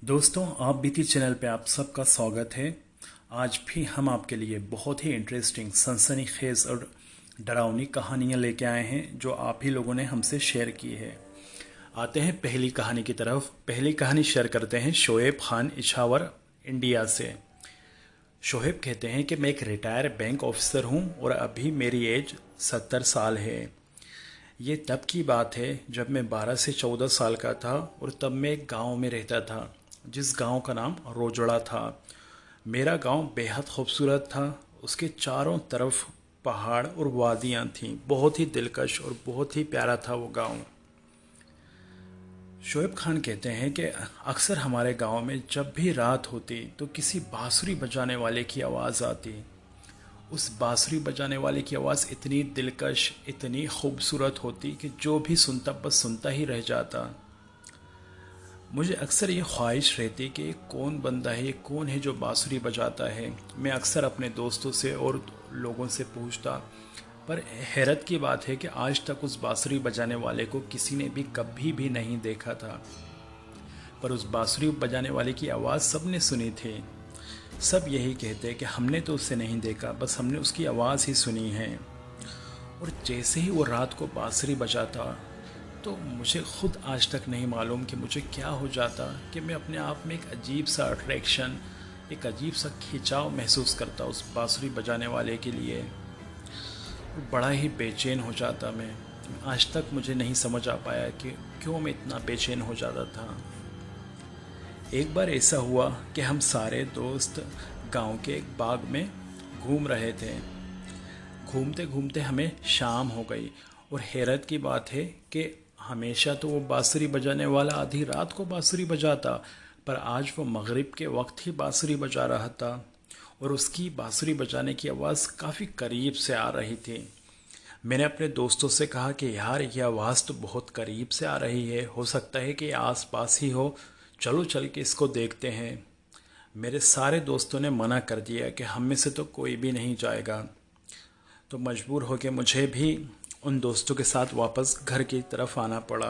दोस्तों, आप बीती चैनल पे आप सबका स्वागत है। आज भी हम आपके लिए बहुत ही इंटरेस्टिंग, सनसनीखेज और डरावनी कहानियाँ लेके आए हैं जो आप ही लोगों ने हमसे शेयर की है। आते हैं पहली कहानी की तरफ। पहली कहानी शेयर करते हैं शोएब खान इछावर, इंडिया से। शोएब कहते हैं कि मैं एक रिटायर बैंक ऑफिसर हूँ और अभी मेरी एज 70 साल है। ये तब की बात है जब मैं 12 से 14 साल का था और तब मैं एक गांव में रहता था जिस गांव का नाम रोजड़ा था। मेरा गांव बेहद खूबसूरत था। उसके चारों तरफ पहाड़ और वादियां थीं। बहुत ही दिलकश और बहुत ही प्यारा था वो गांव। शोएब खान कहते हैं कि अक्सर हमारे गांव में जब भी रात होती तो किसी बांसुरी बजाने वाले की आवाज़ आती। उस बांसुरी बजाने वाले की आवाज़ इतनी दिलकश, इतनी खूबसूरत होती कि जो भी सुनता बस सुनता ही रह जाता। मुझे अक्सर ये ख्वाहिश रहती कि कौन बंदा है, कौन है जो बांसुरी बजाता है। मैं अक्सर अपने दोस्तों से और लोगों से पूछता, पर हैरत की बात है कि आज तक उस बांसुरी बजाने वाले को किसी ने भी कभी भी नहीं देखा था। पर उस बांसुरी बजाने वाले की आवाज़ सबने सुनी थी। सब यही कहते हैं कि हमने तो उसे नहीं देखा, बस हमने उसकी आवाज़ ही सुनी है। और जैसे ही वो रात को बांसुरी बजाता तो मुझे खुद आज तक नहीं मालूम कि मुझे क्या हो जाता कि मैं अपने आप में एक अजीब सा अट्रैक्शन, एक अजीब सा खिंचाव महसूस करता उस बांसुरी बजाने वाले के लिए। और बड़ा ही बेचैन हो जाता मैं। आज तक मुझे नहीं समझ आ पाया कि क्यों मैं इतना बेचैन हो जाता था। एक बार ऐसा हुआ कि हम सारे दोस्त गांव के एक बाग में घूम रहे थे। घूमते घूमते हमें शाम हो गई और हैरत की बात है कि हमेशा तो वो बांसुरी बजाने वाला आधी रात को बांसुरी बजाता, पर आज वो मगरिब के वक्त ही बांसुरी बजा रहा था और उसकी बांसुरी बजाने की आवाज़ काफ़ी करीब से आ रही थी। मैंने अपने दोस्तों से कहा कि यार, ये आवाज़ तो बहुत करीब से आ रही है, हो सकता है कि आस पास ही हो, चलो चल के इसको देखते हैं। मेरे सारे दोस्तों ने मना कर दिया कि हम में से तो कोई भी नहीं जाएगा। तो मजबूर होकर मुझे भी उन दोस्तों के साथ वापस घर की तरफ आना पड़ा।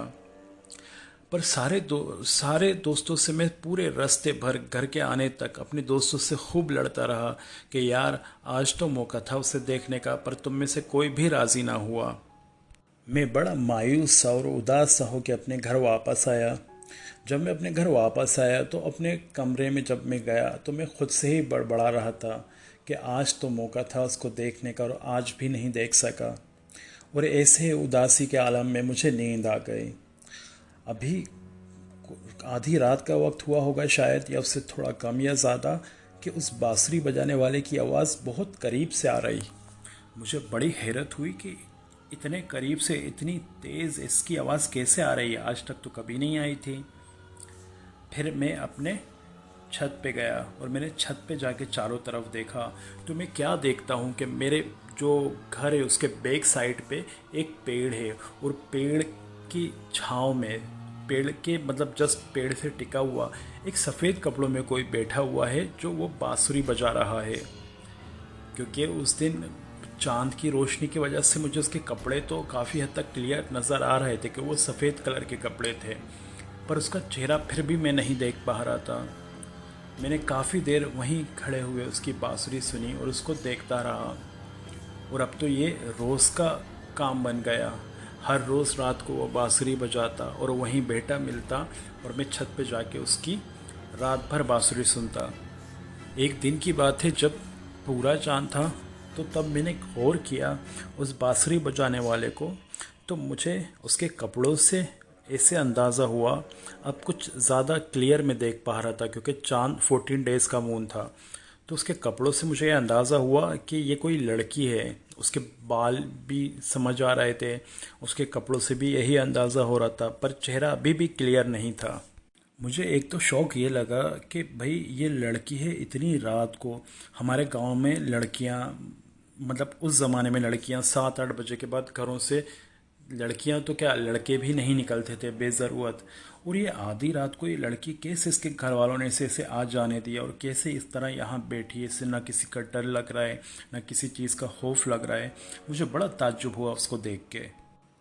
पर सारे दोस्तों से मैं पूरे रास्ते भर घर के आने तक अपने दोस्तों से खूब लड़ता रहा कि यार, आज तो मौका था उसे देखने का, पर तुम में से कोई भी राज़ी ना हुआ। मैं बड़ा मायूस सा और उदास सा होकर अपने घर वापस आया। जब मैं अपने घर वापस आया तो अपने कमरे में जब मैं गया तो मैं खुद से ही बड़बड़ा रहा था कि आज तो मौका था उसको देखने का और आज भी नहीं देख सका। और ऐसे उदासी के आलम में मुझे नींद आ गई। अभी आधी रात का वक्त हुआ होगा शायद, या उससे थोड़ा कम या ज़्यादा, कि उस बांसुरी बजाने वाले की आवाज़ बहुत करीब से आ रही। मुझे बड़ी हैरत हुई कि इतने करीब से इतनी तेज़ इसकी आवाज़ कैसे आ रही है, आज तक तो कभी नहीं आई थी। फिर मैं अपने छत पे गया और मैंने छत पे जाके चारों तरफ देखा। तो मैं क्या देखता हूँ कि मेरे जो घर है उसके बैक साइड पे एक पेड़ है और पेड़ की छाँव में, पेड़ के मतलब जस्ट पेड़ से टिका हुआ एक सफ़ेद कपड़ों में कोई बैठा हुआ है जो वो बांसुरी बजा रहा है। क्योंकि उस दिन चांद की रोशनी की वजह से मुझे उसके कपड़े तो काफ़ी हद तक क्लियर नज़र आ रहे थे कि वो सफ़ेद कलर के कपड़े थे, पर उसका चेहरा फिर भी मैं नहीं देख पा रहा था। मैंने काफ़ी देर वहीं खड़े हुए उसकी बांसुरी सुनी और उसको देखता रहा। और अब तो ये रोज़ का काम बन गया। हर रोज़ रात को वो बांसुरी बजाता और वहीं बैठा मिलता और मैं छत पे जाके उसकी रात भर बांसुरी सुनता। एक दिन की बात है जब पूरा चांद था तो तब मैंने गौर किया उस बांसुरी बजाने वाले को। तो मुझे उसके कपड़ों से ऐसे अंदाज़ा हुआ, अब कुछ ज़्यादा क्लियर मैं देख पा रहा था क्योंकि चांद 14 डेज़ का मून था। तो उसके कपड़ों से मुझे ये अंदाज़ा हुआ कि ये कोई लड़की है। उसके बाल भी समझ आ रहे थे, उसके कपड़ों से भी यही अंदाज़ा हो रहा था, पर चेहरा अभी भी क्लियर नहीं था। मुझे एक तो शौक़ ये लगा कि भाई, ये लड़की है इतनी रात को। हमारे गांव में लड़कियां, मतलब उस ज़माने में लड़कियां 7-8 बजे के बाद घरों से, लड़कियां तो क्या लड़के भी नहीं निकलते थे बेज़रूरत। और ये आधी रात को ये लड़की कैसे इसके घर वालों ने इसे आज जाने दिया और कैसे इस तरह यहाँ बैठी है। इससे ना किसी का डर लग रहा है, ना किसी चीज़ का खौफ लग रहा है। मुझे बड़ा ताज्जुब हुआ उसको देख के।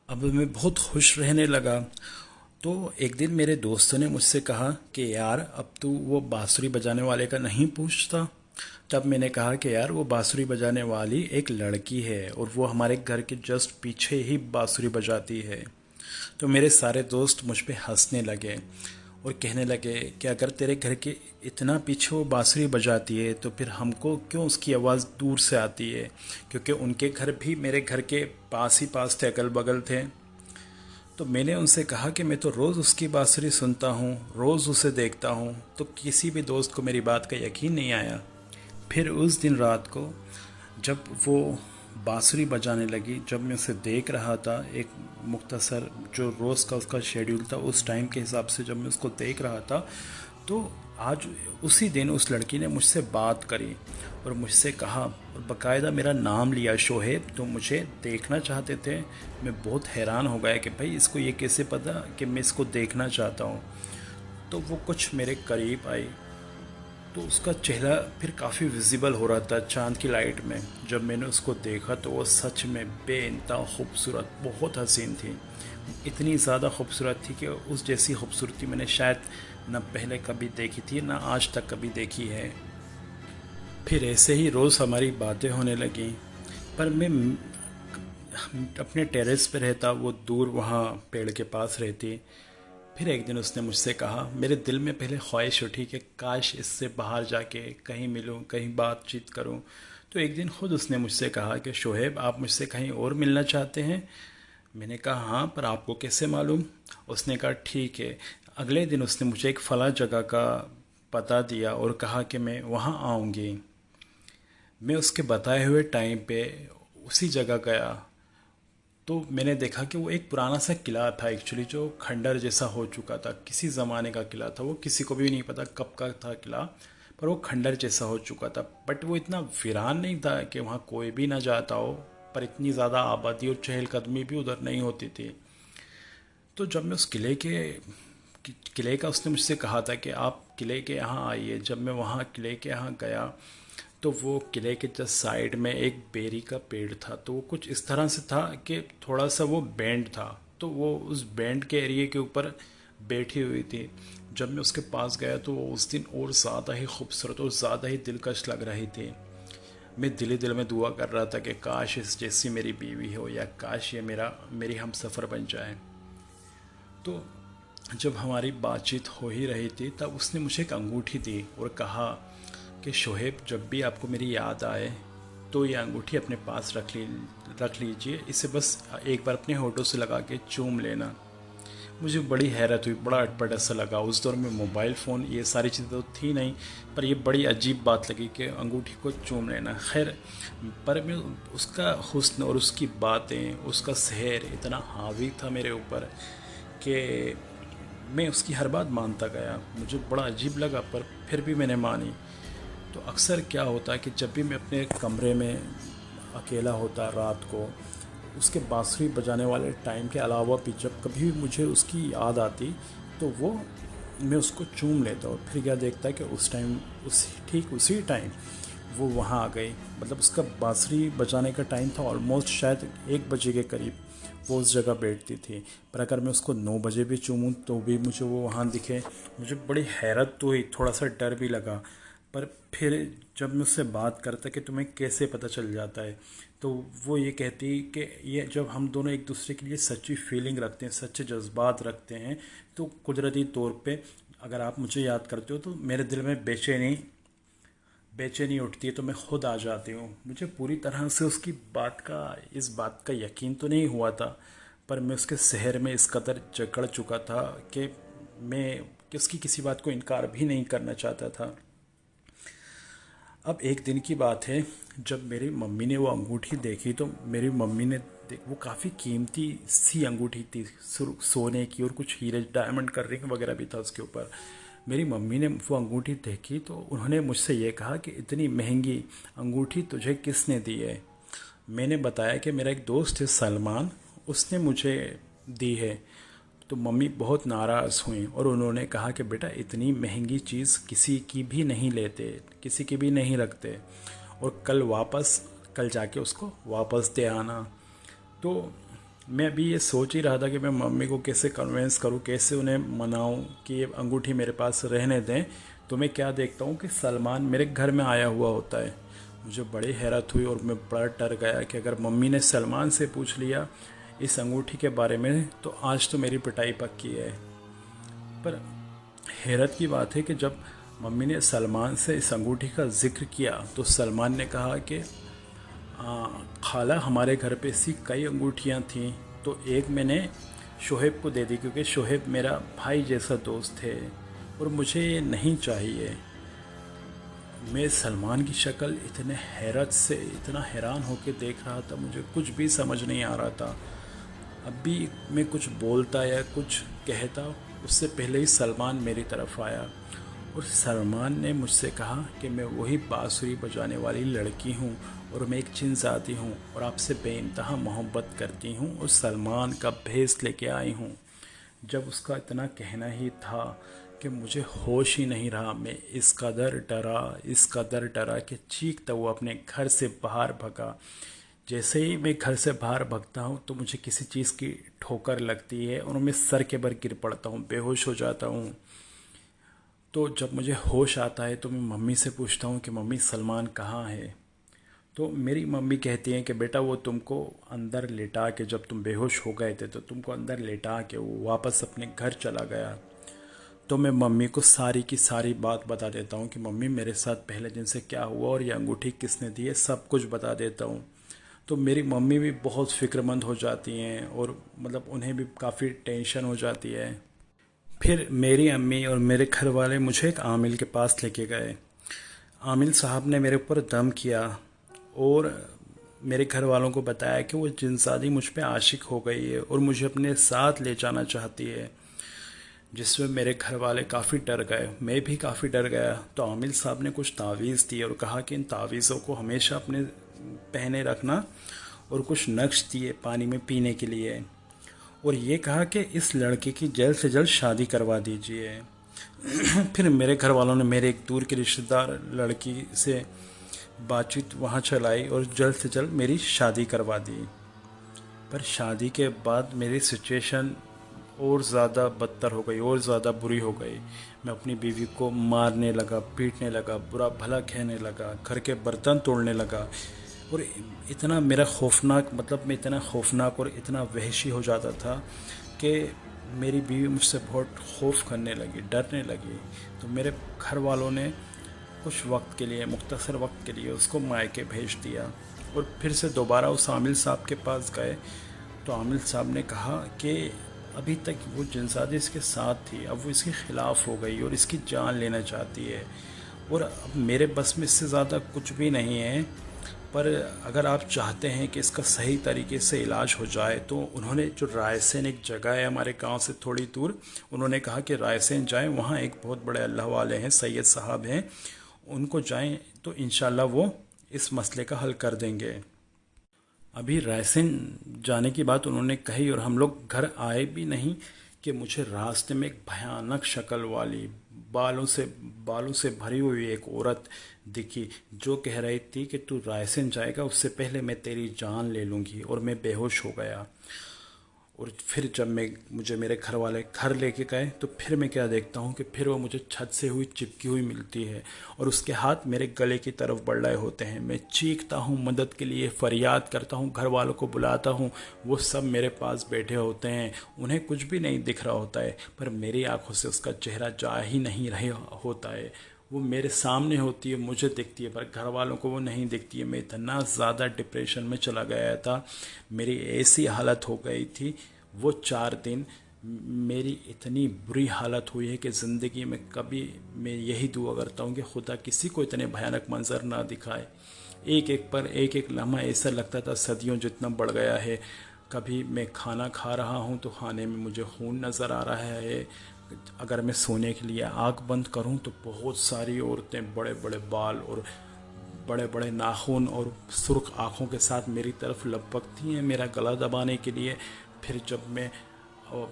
अब मैं बहुत खुश रहने लगा तो एक दिन मेरे दोस्तों ने मुझसे कहा कि यार अब तू वो बांसुरी बजाने वाले का नहीं पूछता। तब मैंने कहा कि यार वो बांसुरी बजाने वाली एक लड़की है और वो हमारे घर के जस्ट पीछे ही बांसुरी बजाती है। तो मेरे सारे दोस्त मुझ पे हंसने लगे और कहने लगे कि अगर तेरे घर के इतना पीछे वो बांसुरी बजाती है तो फिर हमको क्यों उसकी आवाज़ दूर से आती है, क्योंकि उनके घर भी मेरे घर के पास ही पास थे, अगल बगल थे। तो मैंने उनसे कहा कि मैं तो रोज़ उसकी बांसुरी सुनता हूँ, रोज़ उसे देखता हूँ। तो किसी भी दोस्त को मेरी बात का यकीन नहीं आया। फिर उस दिन रात को जब वो बांसुरी बजाने लगी, जब मैं उसे देख रहा था, एक मुख्तसर जो रोज़ का उसका शेड्यूल था उस टाइम के हिसाब से जब मैं उसको देख रहा था, तो आज उसी दिन उस लड़की ने मुझसे बात करी और मुझसे कहा और बाकायदा मेरा नाम लिया, शोहेब, तो मुझे देखना चाहते थे। मैं बहुत हैरान हो गया कि भाई इसको ये कैसे पता कि मैं इसको देखना चाहता हूँ। तो वो कुछ मेरे करीब आई तो उसका चेहरा फिर काफ़ी विजिबल हो रहा था चांद की लाइट में। जब मैंने उसको देखा तो वो सच में बेइंतहा खूबसूरत, बहुत हसीन थी। इतनी ज़्यादा खूबसूरत थी कि उस जैसी खूबसूरती मैंने शायद न पहले कभी देखी थी, ना आज तक कभी देखी है। फिर ऐसे ही रोज़ हमारी बातें होने लगीं। पर मैं अपने टेरेस पे रहता, वो दूर वहाँ पेड़ के पास रहती। फिर एक दिन उसने मुझसे कहा, मेरे दिल में पहले ख्वाहिश उठी कि काश इससे बाहर जाके कहीं मिलूं, कहीं बातचीत करूं। तो एक दिन ख़ुद उसने मुझसे कहा कि शोहेब, आप मुझसे कहीं और मिलना चाहते हैं? मैंने कहा हाँ, पर आपको कैसे मालूम? उसने कहा ठीक है। अगले दिन उसने मुझे एक फ़लाँ जगह का पता दिया और कहा कि मैं वहाँ आऊँगी। मैं उसके बताए हुए टाइम पे उसी जगह गया तो मैंने देखा कि वो एक पुराना सा किला था एक्चुअली, जो खंडर जैसा हो चुका था। किसी ज़माने का किला था वो, किसी को भी नहीं पता कब का था किला, पर वो खंडर जैसा हो चुका था। बट वो इतना वीरान नहीं था कि वहाँ कोई भी ना जाता हो, पर इतनी ज़्यादा आबादी और चहलकदमी भी उधर नहीं होती थी। तो जब मैं उस किले का उसने मुझसे कहा था कि आप किले के यहाँ आइए। जब मैं वहाँ किले के यहाँ गया तो वो किले के जस्ट साइड में एक बेरी का पेड़ था। तो वो कुछ इस तरह से था कि थोड़ा सा वो बैंड था, तो वो उस बैंड के एरिए के ऊपर बैठी हुई थी। जब मैं उसके पास गया तो वो उस दिन और ज़्यादा ही खूबसूरत और ज़्यादा ही दिलकश लग रही थी। मैं दिल ही दिल में दुआ कर रहा था कि काश इस जैसी मेरी बीवी हो, या काश ये मेरी हम सफ़र बन जाए। तो जब हमारी बातचीत हो ही रही थी तब उसने मुझे एक अंगूठी दी और कहा कि शोहेब, जब भी आपको मेरी याद आए तो ये अंगूठी अपने पास रख लीजिए, इसे बस एक बार अपने होठों से लगा के चूम लेना। मुझे बड़ी हैरत हुई, बड़ा अटपटा सा लगा। उस दौर में मोबाइल फ़ोन ये सारी चीज़ें तो थी नहीं, पर ये बड़ी अजीब बात लगी कि अंगूठी को चूम लेना। खैर, पर मैं उसका हुस्न और उसकी बातें, उसका सहर इतना हावी था मेरे ऊपर कि मैं उसकी हर बात मानता गया। मुझे बड़ा अजीब लगा पर फिर भी मैंने मानी। तो अक्सर क्या होता है कि जब भी मैं अपने कमरे में अकेला होता रात को, उसके बांसुरी बजाने वाले टाइम के अलावा भी जब कभी भी मुझे उसकी याद आती तो वो मैं उसको चूम लेता और फिर क्या देखता है कि उस टाइम ठीक उसी टाइम वो वहाँ आ गई। मतलब उसका बांसुरी बजाने का टाइम था ऑलमोस्ट शायद 1 बजे के करीब वो उस जगह बैठती थी। पर अगर मैं उसको 9 बजे भी चूमूं तो भी मुझे वो वहाँ दिखे। मुझे बड़ी हैरत तो हुई, थोड़ा सा डर भी लगा। पर फिर जब मैं उससे बात करता कि तुम्हें कैसे पता चल जाता है, तो वो ये कहती कि ये जब हम दोनों एक दूसरे के लिए सच्ची फीलिंग रखते हैं, सच्चे जज्बात रखते हैं, तो कुदरती तौर पे अगर आप मुझे याद करते हो तो मेरे दिल में बेचैनी उठती है, तो मैं खुद आ जाती हूँ। मुझे पूरी तरह से उसकी इस बात का यकीन तो नहीं हुआ था, पर मैं उसके शहर में इस कदर जकड़ चुका था कि मैं उसकी किसी बात को इनकार भी नहीं करना चाहता था। अब एक दिन की बात है, जब मेरी मम्मी ने वो अंगूठी देखी तो मेरी मम्मी ने वो काफ़ी कीमती सी अंगूठी थी, सोने की, और कुछ हीरे डायमंड का रिंग वगैरह भी था उसके ऊपर। मेरी मम्मी ने वो अंगूठी देखी तो उन्होंने मुझसे ये कहा कि इतनी महंगी अंगूठी तुझे किसने दी है? मैंने बताया कि मेरा एक दोस्त है सलमान, उसने मुझे दी है। तो मम्मी बहुत नाराज़ हुई और उन्होंने कहा कि बेटा, इतनी महंगी चीज़ किसी की भी नहीं लेते, किसी की भी नहीं रखते, और कल जाके उसको वापस दे आना। तो मैं अभी ये सोच ही रहा था कि मैं मम्मी को कैसे कन्विंस करूँ, कैसे उन्हें मनाऊँ कि ये अंगूठी मेरे पास रहने दें। तो मैं क्या देखता हूँ कि सलमान मेरे घर में आया हुआ होता है। मुझे बड़ी हैरत हुई और मैं बड़ा डर गया कि अगर मम्मी ने सलमान से पूछ लिया इस अंगूठी के बारे में तो आज तो मेरी पिटाई पक्की है। पर हैरत की बात है कि जब मम्मी ने सलमान से इस अंगूठी का जिक्र किया तो सलमान ने कहा कि खाला हमारे घर पे ऐसी कई अंगूठियाँ थीं, तो एक मैंने शोहेब को दे दी क्योंकि शोहेब मेरा भाई जैसा दोस्त है और मुझे ये नहीं चाहिए। मैं सलमान की शक्ल इतने हैरत से इतना हैरान होकर देख रहा था, मुझे कुछ भी समझ नहीं आ रहा था। अभी मैं कुछ बोलता या कुछ कहता उससे पहले ही सलमान मेरी तरफ आया और सलमान ने मुझसे कहा कि मैं वही बांसुरी बजाने वाली लड़की हूँ और मैं एक चिंज़ादी हूँ और आपसे बेइंतहा मोहब्बत करती हूँ और सलमान का भेस लेके आई हूँ। जब उसका इतना कहना ही था कि मुझे होश ही नहीं रहा, मैं इस कदर डरा कि चीखता हुआ अपने घर से बाहर भगा। जैसे ही मैं घर से बाहर भागता हूँ तो मुझे किसी चीज़ की ठोकर लगती है और मैं सर के बल गिर पड़ता हूँ, बेहोश हो जाता हूँ। तो जब मुझे होश आता है तो मैं मम्मी से पूछता हूँ कि मम्मी सलमान कहाँ है। तो मेरी मम्मी कहती हैं कि बेटा वो तुमको अंदर लेटा के, जब तुम बेहोश हो गए थे तो तुमको अंदर लेटा के वो वापस अपने घर चला गया। तो मैं मम्मी को सारी की सारी बात बता देता हूँ कि मम्मी मेरे साथ पहले दिन से क्या हुआ और ये अंगूठी किसने दी है, सब कुछ बता देता हूँ। तो मेरी मम्मी भी बहुत फ़िक्रमंद हो जाती हैं और मतलब उन्हें भी काफ़ी टेंशन हो जाती है। फिर मेरी अम्मी और मेरे घर वाले मुझे एक आमिल के पास लेके गए। आमिल साहब ने मेरे ऊपर दम किया और मेरे घर वालों को बताया कि वो जिनसादी मुझ पे आशिक हो गई है और मुझे अपने साथ ले जाना चाहती है, जिसमें मेरे घर वाले काफ़ी डर गए, मैं भी काफ़ी डर गया। तो आमिल साहब ने कुछ तावीज़ दिए और कहा कि इन तावीज़ों को हमेशा अपने पहने रखना और कुछ नक्श दिए पानी में पीने के लिए और ये कहा कि इस लड़के की जल्द से जल्द शादी करवा दीजिए। फिर मेरे घर वालों ने मेरे एक दूर के रिश्तेदार लड़की से बातचीत वहाँ चलाई और जल्द से जल्द मेरी शादी करवा दी। पर शादी के बाद मेरी सिचुएशन और ज़्यादा बदतर हो गई और ज़्यादा बुरी हो गई। मैं अपनी बीवी को मारने लगा, पीटने लगा, बुरा भला कहने लगा, घर के बर्तन तोड़ने लगा और इतना मेरा खौफनाक, मतलब मैं इतना खौफनाक और इतना वहशी हो जाता था कि मेरी बीवी मुझसे बहुत खौफ करने लगी, डरने लगी। तो मेरे घर वालों ने कुछ वक्त के लिए, मुख्तसर वक्त के लिए उसको मायके भेज दिया और फिर से दोबारा उस आमिल साहब के पास गए। तो आमिल साहब ने कहा कि अभी तक वो जिनसादी इसके साथ थी, अब वो इसके ख़िलाफ़ हो गई और इसकी जान लेना चाहती है और अब मेरे बस में इससे ज़्यादा कुछ भी नहीं है। पर अगर आप चाहते हैं कि इसका सही तरीके से इलाज हो जाए तो उन्होंने, जो रायसेन एक जगह है हमारे गांव से थोड़ी दूर, उन्होंने कहा कि रायसेन जाएं, वहाँ एक बहुत बड़े अल्लाह वाले हैं, सैयद साहब हैं, उनको जाएं तो इंशाल्लाह वो इस मसले का हल कर देंगे। अभी रायसेन जाने की बात उन्होंने कही और हम लोग घर आए भी नहीं कि मुझे रास्ते में एक भयानक शक्ल वाली, बालों से भरी हुई एक औरत दिखी जो कह रही थी कि तू रायसेन जाएगा उससे पहले मैं तेरी जान ले लूँगी, और मैं बेहोश हो गया। और फिर जब मुझे मेरे घर वाले घर लेके गए तो फिर मैं क्या देखता हूँ कि फिर वो मुझे छत से हुई चिपकी हुई मिलती है और उसके हाथ मेरे गले की तरफ बढ़ रहे होते हैं। मैं चीखता हूँ मदद के लिए, फरियाद करता हूँ, घर वालों को बुलाता हूँ, वो सब मेरे पास बैठे होते हैं, उन्हें कुछ भी नहीं दिख रहा होता है, पर मेरी आंखों से उसका चेहरा जा ही नहीं रहा होता है। वो मेरे सामने होती है, मुझे दिखती है, पर घर वालों को वो नहीं दिखती है। मैं इतना ज़्यादा डिप्रेशन में चला गया था, मेरी ऐसी हालत हो गई थी। वो 4 दिन मेरी इतनी बुरी हालत हुई है कि ज़िंदगी में कभी, मैं यही दुआ करता हूँ कि खुदा किसी को इतने भयानक मंजर ना दिखाए। एक एक लम्हा ऐसा लगता था सदियों जितना बढ़ गया है। कभी मैं खाना खा रहा हूँ तो खाने में मुझे खून नज़र आ रहा है, अगर मैं सोने के लिए आँख बंद करूं तो बहुत सारी औरतें बड़े बड़े बाल और बड़े बड़े नाखून और सुर्ख आँखों के साथ मेरी तरफ लपकती हैं मेरा गला दबाने के लिए। फिर जब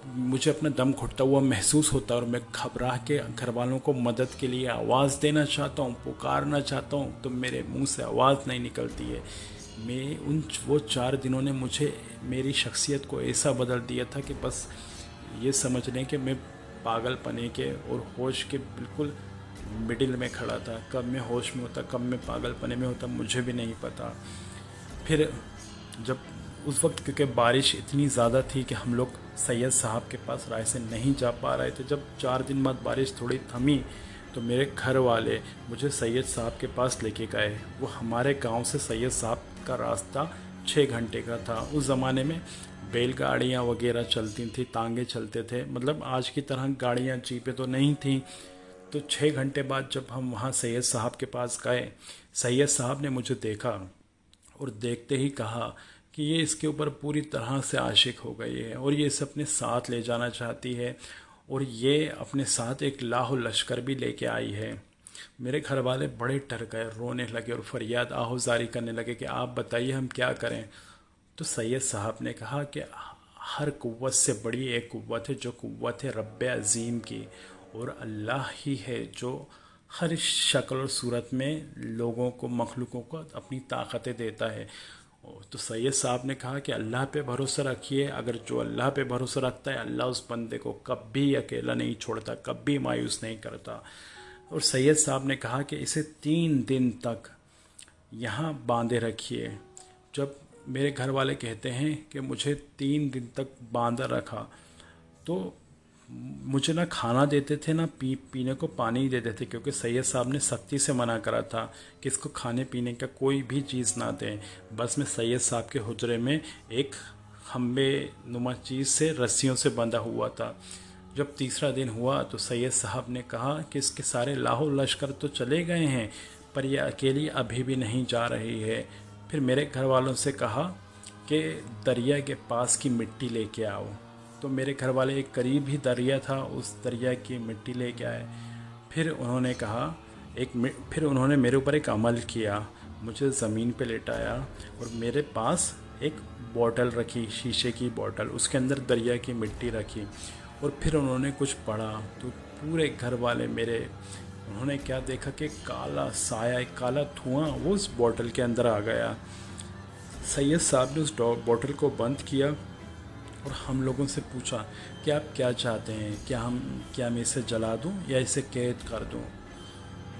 मुझे अपना दम घुटता हुआ महसूस होता है और मैं घबरा के घर वालों को मदद के लिए आवाज़ देना चाहता हूँ, पुकारना चाहता हूँ, तो मेरे मुंह से आवाज़ नहीं निकलती है। मैं वो 4 दिनों ने मुझे मेरी शख्सियत को ऐसा बदल दिया था कि बस ये समझ लें कि मैं पागलपने के और होश के बिल्कुल मिडिल में खड़ा था। कब मैं होश में होता, कब मैं पागलपने में होता, मुझे भी नहीं पता। फिर जब उस वक्त, क्योंकि बारिश इतनी ज़्यादा थी कि हम लोग सैयद साहब के पास राय से नहीं जा पा रहे थे। जब 4 दिन बाद बारिश थोड़ी थमी तो मेरे घर वाले मुझे सैयद साहब के पास लेके गए। वो हमारे गांव से सैयद साहब का रास्ता 6 घंटे का था। उस ज़माने में बैलगाड़ियाँ वगैरह चलती थी, तांगे चलते थे, मतलब आज की तरह गाड़ियाँ जीपें तो नहीं थी। तो 6 घंटे बाद जब हम वहाँ सैयद साहब के पास गए, सैयद साहब ने मुझे देखा और देखते ही कहा कि ये इसके ऊपर पूरी तरह से आशिक हो गई है और ये इसे अपने साथ ले जाना चाहती है और ये अपने साथ एक लाहो लश्कर भी लेके आई है। मेरे घर वाले बड़े डर गए, रोने लगे और फरियाद आहुजारी करने लगे कि आप बताइए हम क्या करें। तो सैयद साहब ने कहा कि हर कुव्वत से बड़ी एक कुव्वत है, जो कुव्वत है रब्बे अज़ीम की, और अल्लाह ही है जो हर शक्ल और सूरत में लोगों को, मखलूकों को अपनी ताकतें देता है। तो सैयद साहब ने कहा कि अल्लाह पे भरोसा रखिए, अगर जो अल्लाह पे भरोसा रखता है अल्लाह उस बंदे को कभी अकेला नहीं छोड़ता, कभी मायूस नहीं करता। और सैयद साहब ने कहा कि इसे 3 दिन तक यहाँ बांधे रखिए। जब मेरे घर वाले कहते हैं कि मुझे 3 दिन तक बांधा रखा, तो मुझे ना खाना देते थे ना पीने को पानी ही देते थे, क्योंकि सैयद साहब ने सख्ती से मना करा था कि इसको खाने पीने का कोई भी चीज़ ना दें। बस मैं सैयद साहब के हुजरे में एक खम्बे नुमा चीज़ से रस्सियों से बंधा हुआ था। जब तीसरा दिन हुआ तो सैयद साहब ने कहा कि इसके सारे लाहो लश्कर तो चले गए हैं, पर यह अकेली अभी भी नहीं जा रही है। फिर मेरे घर वालों से कहा कि दरिया के पास की मिट्टी लेके आओ। तो मेरे घर वाले, एक करीब ही दरिया था, उस दरिया की मिट्टी लेके आए। फिर उन्होंने मेरे ऊपर एक अमल किया, मुझे ज़मीन पे लेटाया और मेरे पास एक बोतल रखी, शीशे की बोतल, उसके अंदर दरिया की मिट्टी रखी और फिर उन्होंने कुछ पढ़ा। तो पूरे घर वाले मेरे, उन्होंने क्या देखा कि काला साया, एक काला धुआं वो उस बोतल के अंदर आ गया। सैयद साहब ने उस बोतल को बंद किया और हम लोगों से पूछा कि आप क्या चाहते हैं, क्या मैं इसे जला दूं या इसे कैद कर दूं।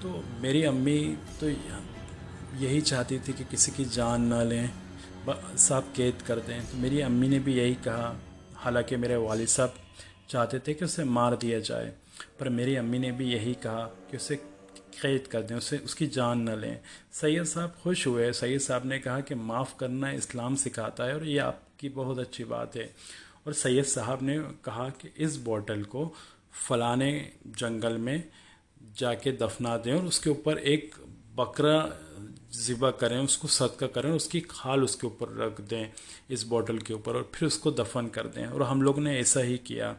तो मेरी अम्मी तो यही चाहती थी कि किसी की जान ना लें, साहब कैद कर दें। तो मेरी अम्मी ने भी यही कहा, हालांकि मेरे वालिद साहब चाहते थे कि उसे मार दिया जाए, पर मेरी अम्मी ने भी यही कहा कि उसे कैद कर दें, उसकी जान न लें। सैयद साहब खुश हुए। सैयद साहब ने कहा कि माफ़ करना इस्लाम सिखाता है और ये आपकी बहुत अच्छी बात है। और सैयद साहब ने कहा कि इस बोतल को फलाने जंगल में जाके दफना दें और उसके ऊपर एक बकरा ज़िबा करें, उसको सदका करें, उसकी खाल उसके ऊपर रख दें, इस बोतल के ऊपर, और फिर उसको दफन कर दें। और हम लोग ने ऐसा ही किया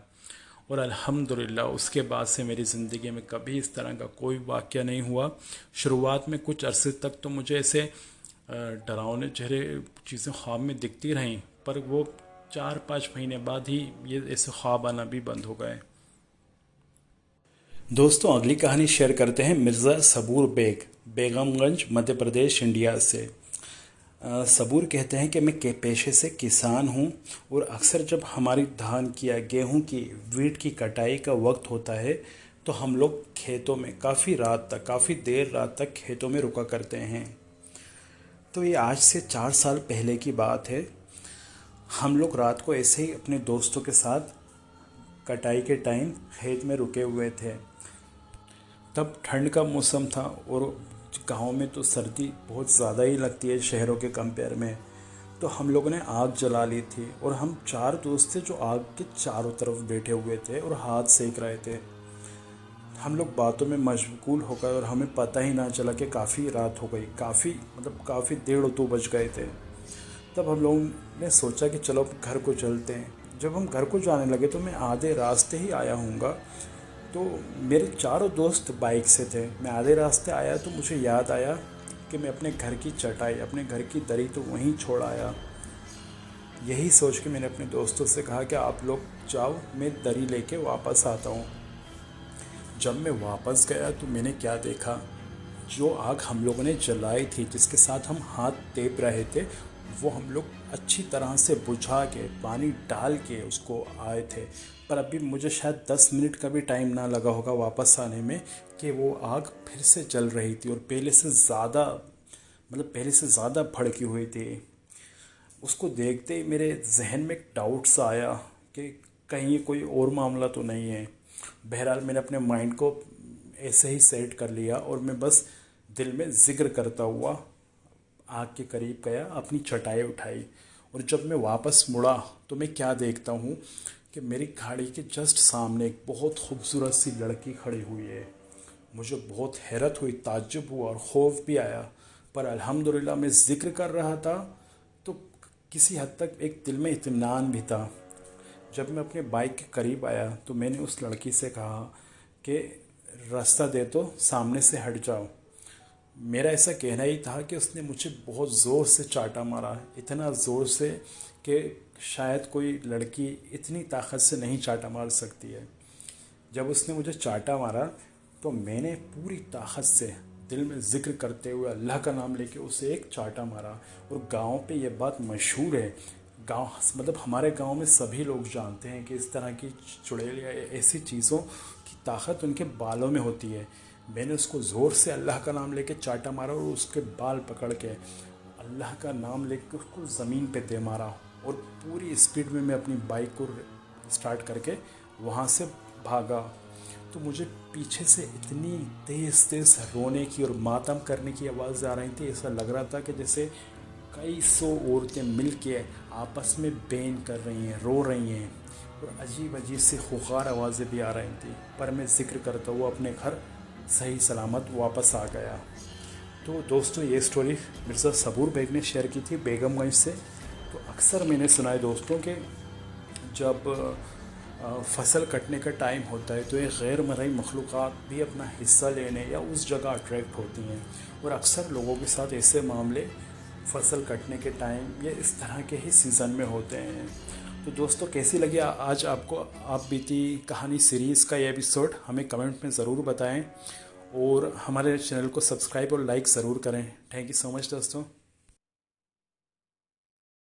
और अल्हम्दुलिल्लाह उसके बाद से मेरी ज़िंदगी में कभी इस तरह का कोई वाक़या नहीं हुआ। शुरुआत में कुछ अरसे तक तो मुझे ऐसे डरावने चेहरे चीज़ें ख्वाब में दिखती रहीं, पर वो 4-5 महीने बाद ही ये ऐसे ख्वाब आना भी बंद हो गए। दोस्तों, अगली कहानी शेयर करते हैं मिर्ज़ा सबूर बेग, बेगमगंज, मध्य प्रदेश, इंडिया से। सबूर कहते हैं कि मैं के पेशे से किसान हूँ और अक्सर जब हमारी धान की या गेहूँ की, वीट की कटाई का वक्त होता है तो हम लोग खेतों में काफ़ी देर रात तक खेतों में रुका करते हैं। तो ये आज से 4 साल पहले की बात है। हम लोग रात को ऐसे ही अपने दोस्तों के साथ कटाई के टाइम खेत में रुके हुए थे। तब ठंड का मौसम था और गाँव में तो सर्दी बहुत ज़्यादा ही लगती है शहरों के कंपेयर में। तो हम लोगों ने आग जला ली थी और हम 4 दोस्त थे जो आग के चारों तरफ बैठे हुए थे और हाथ सेक रहे थे। हम लोग बातों में मशगूल हो गए और हमें पता ही ना चला कि काफ़ी रात हो गई, काफ़ी 1:30-2 बज गए थे। तब हम लोगों ने सोचा कि चलो घर को चलते हैं। जब हम घर को जाने लगे तो मैं आधे रास्ते ही आया हूँगा, तो मेरे चारों दोस्त बाइक से थे। मैं आधे रास्ते आया तो मुझे याद आया कि मैं अपने घर की चटाई, अपने घर की दरी तो वहीं छोड़ आया। यही सोच के मैंने अपने दोस्तों से कहा कि आप लोग जाओ, मैं दरी लेके वापस आता हूँ। जब मैं वापस गया तो मैंने क्या देखा, जो आग हम लोगों ने जलाई थी, जिसके साथ हम हाथ तेप रहे थे, वो हम लोग अच्छी तरह से बुझा के पानी डाल के उसको आए थे। पर अभी मुझे शायद 10 मिनट का भी टाइम ना लगा होगा वापस आने में कि वो आग फिर से जल रही थी और पहले से ज़्यादा भड़की हुई थी। उसको देखते ही मेरे जहन में एक डाउट सा आया कि कहीं ये कोई और मामला तो नहीं है। बहरहाल मैंने अपने माइंड को ऐसे ही सेट कर लिया और मैं बस दिल में जिक्र करता हुआ आग के करीब गया, अपनी चटाई उठाई और जब मैं वापस मुड़ा तो मैं क्या देखता हूँ कि मेरी गाड़ी के जस्ट सामने एक बहुत खूबसूरत सी लड़की खड़ी हुई है। मुझे बहुत हैरत हुई, ताज्जुब हुआ और खौफ भी आया। पर अल्हम्दुलिल्लाह मैं ज़िक्र कर रहा था तो किसी हद तक एक दिल में इत्मीनान भी था। जब मैं अपने बाइक के करीब आया तो मैंने उस लड़की से कहा कि रास्ता दे दो, सामने से हट जाओ। मेरा ऐसा कहना ही था कि उसने मुझे बहुत ज़ोर से चाटा मारा, इतना ज़ोर से कि शायद कोई लड़की इतनी ताकत से नहीं चाटा मार सकती है। जब उसने मुझे चाटा मारा तो मैंने पूरी ताकत से दिल में ज़िक्र करते हुए अल्लाह का नाम लेके उसे एक चाटा मारा। और गांव पे ये बात मशहूर है, गांव मतलब हमारे गांव में सभी लोग जानते हैं कि इस तरह की चुड़ैल या ऐसी चीज़ों की ताकत उनके बालों में होती है। मैंने उसको ज़ोर से अल्लाह का नाम लेके चाटा मारा और उसके बाल पकड़ के अल्लाह का नाम लेके उसको ज़मीन पे दे मारा और पूरी स्पीड में मैं अपनी बाइक को स्टार्ट करके वहाँ से भागा। तो मुझे पीछे से इतनी तेज़ तेज़ रोने की और मातम करने की आवाज़ आ रही थी, ऐसा लग रहा था कि जैसे कई सौ औरतें मिल के आपस में बैन कर रही हैं, रो रही हैं और अजीब अजीब सी खुखार आवाज़ें भी आ रही थी। पर मैं ज़िक्र करता हुआ अपने घर सही सलामत वापस आ गया। तो दोस्तों ये स्टोरी मिर्ज़ा सबूर बेग ने शेयर की थी बेगमगंज से। तो अक्सर मैंने सुना है दोस्तों कि जब फसल कटने का टाइम होता है तो ये गैर मरई मखलूक़ात भी अपना हिस्सा लेने या उस जगह अट्रैक्ट होती हैं और अक्सर लोगों के साथ ऐसे मामले फसल कटने के टाइम या इस तरह के ही सीज़न में होते हैं। तो दोस्तों कैसी लगी आज आपको आप बीती कहानी सीरीज़ का ये एपिसोड, हमें कमेंट में ज़रूर बताएं और हमारे चैनल को सब्सक्राइब और लाइक ज़रूर करें। थैंक यू सो मच दोस्तों।